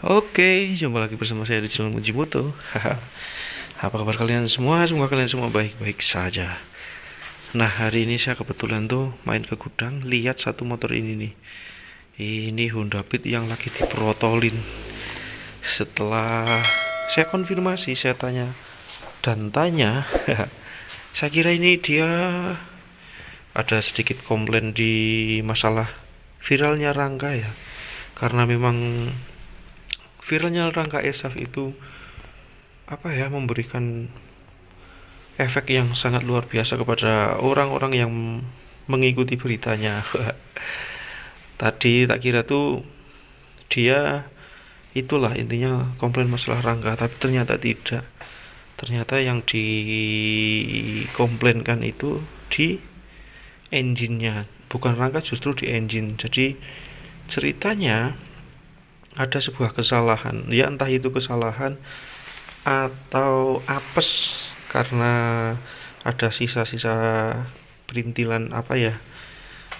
Oke, jumpa lagi bersama saya di channel Mujimoto. Apa kabar kalian semua? Semoga kalian semua baik-baik saja. Nah, hari ini saya kebetulan tuh main ke gudang, lihat satu motor ini nih. Ini Honda Beat yang lagi diprotolin. Setelah saya konfirmasi, saya tanya dan tanya, saya kira ini dia ada sedikit komplain di masalah viralnya rangka ya. Karena memang viralnya rangka ESAF itu memberikan efek yang sangat luar biasa kepada orang-orang yang mengikuti beritanya. Tadi tak kira tuh dia itulah intinya komplain masalah rangka, tapi ternyata tidak. Ternyata yang dikomplainkan itu di engine-nya, bukan rangka, justru di engine. Jadi ceritanya ada sebuah kesalahan, ya entah itu kesalahan atau apes karena ada sisa-sisa perintilan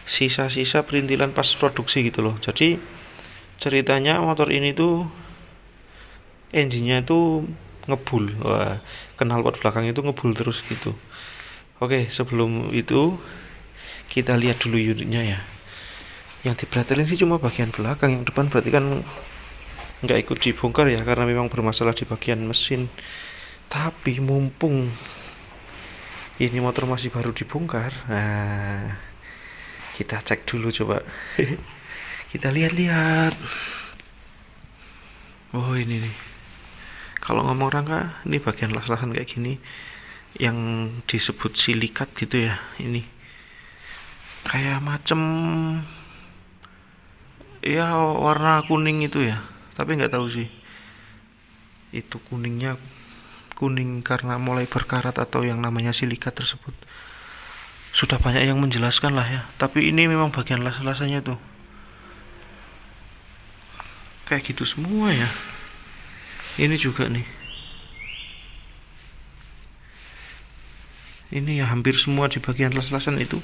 sisa-sisa perintilan pas produksi gitu loh. Jadi ceritanya motor ini tuh engine-nya itu ngebul. Wah, knalpot belakang itu ngebul terus gitu. Oke, sebelum itu kita lihat dulu unitnya ya. Yang dipretelin sih cuma bagian belakang, yang depan berarti kan nggak ikut dibongkar ya, karena memang bermasalah di bagian mesin. Tapi mumpung ini motor masih baru dibongkar, nah kita cek dulu coba. Kita lihat-lihat. Oh, ini nih, kalau ngomong rangka, ini bagian las-lasan kayak gini yang disebut silikat gitu ya. Ini kayak macem ya warna kuning itu ya, tapi nggak tahu sih itu kuningnya kuning karena mulai berkarat atau yang namanya silikat tersebut. Sudah banyak yang menjelaskan lah ya, tapi ini memang bagian las-lasannya tuh kayak gitu semua ya. Ini juga nih, ini ya hampir semua di bagian las-lasan itu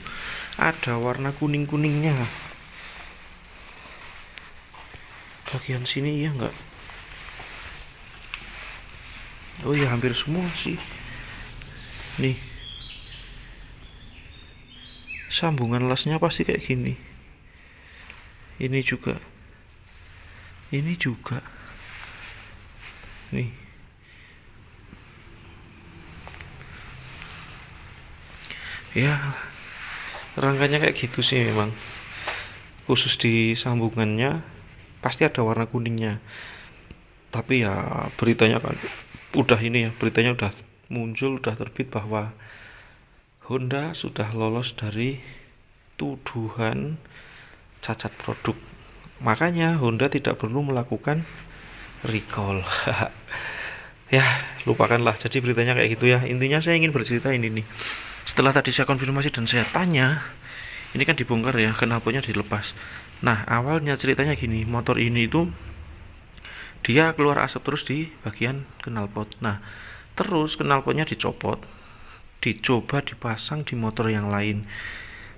ada warna kuning-kuningnya. Bagian sini ya enggak. Oh ya, hampir semua sih. Nih, sambungan lasnya pasti kayak gini. Ini juga. Ini juga. Nih. Ya, rangkanya kayak gitu sih memang. Khusus di sambungannya pasti ada warna kuningnya. Tapi ya beritanya kan beritanya udah muncul, udah terbit bahwa Honda sudah lolos dari tuduhan cacat produk. Makanya Honda tidak perlu melakukan recall. Ya, lupakanlah. Jadi beritanya kayak gitu ya. Intinya saya ingin bercerita ini nih. Setelah tadi saya konfirmasi dan saya tanya, ini kan dibongkar ya, knalpotnya dilepas. Nah, awalnya ceritanya gini, motor ini itu dia keluar asap terus di bagian knalpot. Nah, terus knalpotnya dicopot, dicoba dipasang di motor yang lain.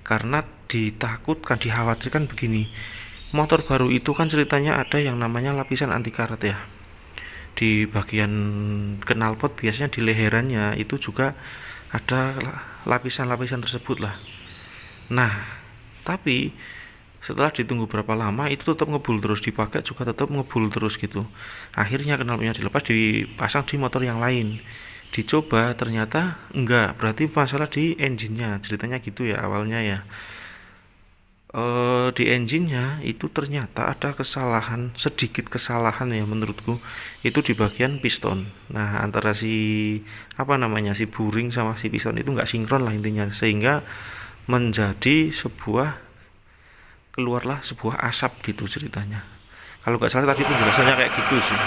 Karena dikhawatirkan begini. Motor baru itu kan ceritanya ada yang namanya lapisan anti karat ya. Di bagian knalpot biasanya di leherannya itu juga ada lapisan-lapisan tersebut lah. Nah, tapi setelah ditunggu berapa lama itu tetap ngebul terus, dipakai juga tetap ngebul terus gitu. Akhirnya knalpotnya dilepas, dipasang di motor yang lain. Dicoba ternyata enggak, berarti masalah di engine-nya, ceritanya gitu ya awalnya ya. Di engine-nya itu ternyata ada sedikit kesalahan ya menurutku, itu di bagian piston. Nah, antara si buring sama si piston itu nggak sinkron lah intinya, sehingga keluarlah sebuah asap gitu ceritanya. Kalau nggak salah tadi penjelasannya kayak gitu sih.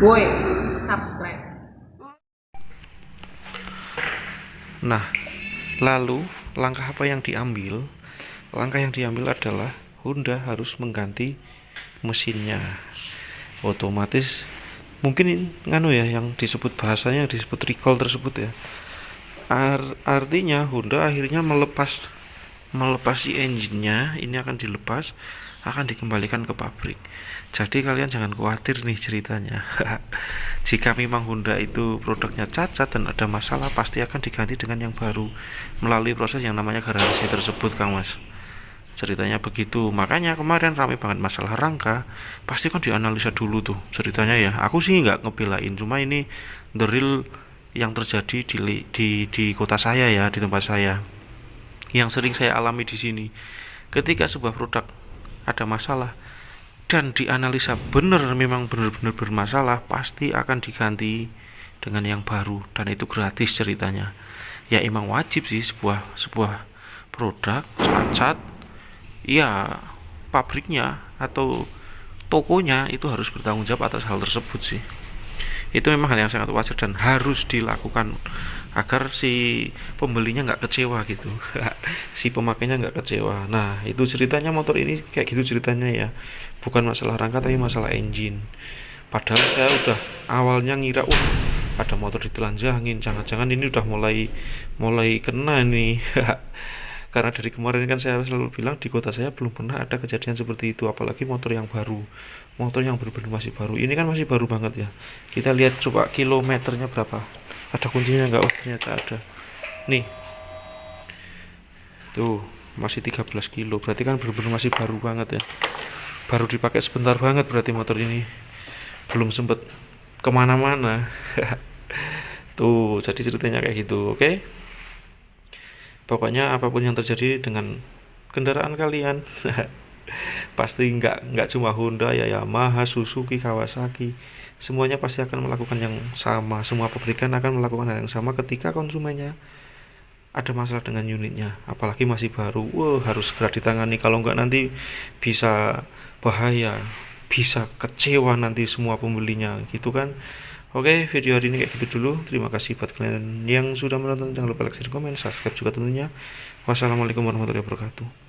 Woi, subscribe. Nah, lalu langkah apa yang diambil? Langkah yang diambil adalah Honda harus mengganti mesinnya. Otomatis mungkin yang disebut bahasanya disebut recall tersebut ya. Artinya Honda akhirnya melepas si engine-nya, ini akan dilepas. akan dikembalikan ke pabrik. Jadi kalian jangan khawatir nih ceritanya. Jika memang Honda itu produknya cacat dan ada masalah, pasti akan diganti dengan yang baru melalui proses yang namanya garansi tersebut, Kang Mas. Ceritanya begitu. Makanya kemarin ramai banget masalah rangka, pasti kan dianalisa dulu tuh ceritanya ya. Aku sih nggak ngebelain, cuma ini the real yang terjadi di kota saya ya, di tempat saya, yang sering saya alami di sini. Ketika sebuah produk ada masalah dan dianalisa benar memang benar-benar bermasalah, pasti akan diganti dengan yang baru dan itu gratis ceritanya. Ya emang wajib sih sebuah produk cacat, ya pabriknya atau tokonya itu harus bertanggung jawab atas hal tersebut sih. Itu memang hal yang sangat wajar dan harus dilakukan agar si pembelinya nggak kecewa gitu. Si pemakainya nggak kecewa. Nah itu ceritanya motor ini kayak gitu ceritanya ya, bukan masalah rangka tapi masalah engine. Padahal saya udah awalnya ngira ada motor ditelanjangin, jangan-jangan ini udah mulai mulai kena nih. Karena dari kemarin kan saya selalu bilang di kota saya belum pernah ada kejadian seperti itu, apalagi motor yang baru, motor yang benar-benar masih baru. Ini kan masih baru banget ya. Kita lihat coba kilometernya berapa, ada kuncinya nggak? Oh ternyata ada nih, tuh masih 13 kilo, berarti kan benar-benar masih baru banget ya, baru dipakai sebentar banget, berarti motor ini belum sempet kemana-mana. Tuh jadi ceritanya kayak gitu. Oke, pokoknya apapun yang terjadi dengan kendaraan kalian, pasti nggak cuma Honda ya, Yamaha, Suzuki, Kawasaki, semuanya pasti akan melakukan yang sama. Semua pabrikan akan melakukan hal yang sama ketika konsumennya ada masalah dengan unitnya, apalagi masih baru. Wah harus segera ditangani, kalau nggak nanti bisa bahaya, bisa kecewa nanti semua pembelinya gitu kan. Oke, video hari ini kayak gitu dulu. Terima kasih buat kalian yang sudah menonton. Jangan lupa like, share, komen, subscribe juga tentunya. Wassalamualaikum warahmatullahi wabarakatuh.